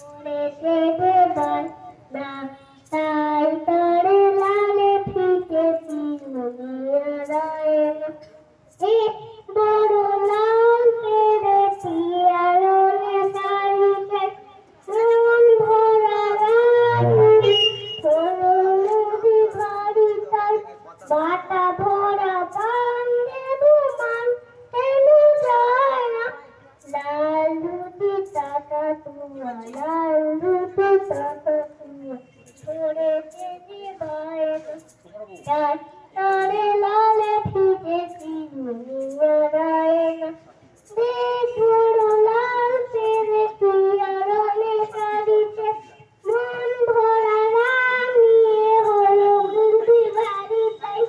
ওরে দেবে না তাই তারে লালে ফিকে পিয়ারায় এ বড় লাল পেরে পিয়ারনে শাড়ি চাই মন ভরা রানী সোনালি বাড়ি চাই বাটা ভরা পান দেবো মান কেন যায় না লাল রুটি টাকা তুয়া লাল রুটি টাকা তুয়া ছড়ে যেতে বাইরে চাই তারে লালে ফিকেছি দুনিয়ায় না দেখুন লাল পেরে পিয়ারনে শাড়িতে মন ভরা রানী হলো বুদ্ধি বাড়ি তাই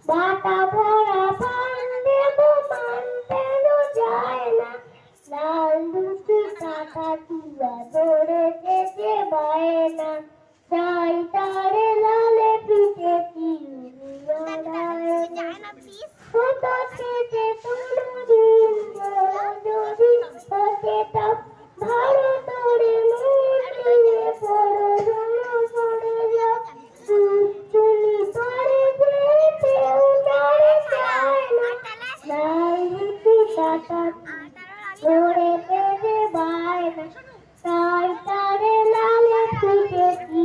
বাটা ভরা পান দেবো মান কেন যায় না লাল রুটি টাকা তুয়া ধরে যেতে বায়না চাই তারে লালে পিঠেছি কত থেকে কোনদিন যদি হতে তাপ ভালো তোরে মুটিয়ে পড়ো পড়ে যাও চুলি পরে যেতে উঠারে চায় না লাল রুটি টাকা ধরে যেতে বায়না তাই তারে লালে পিঠেছি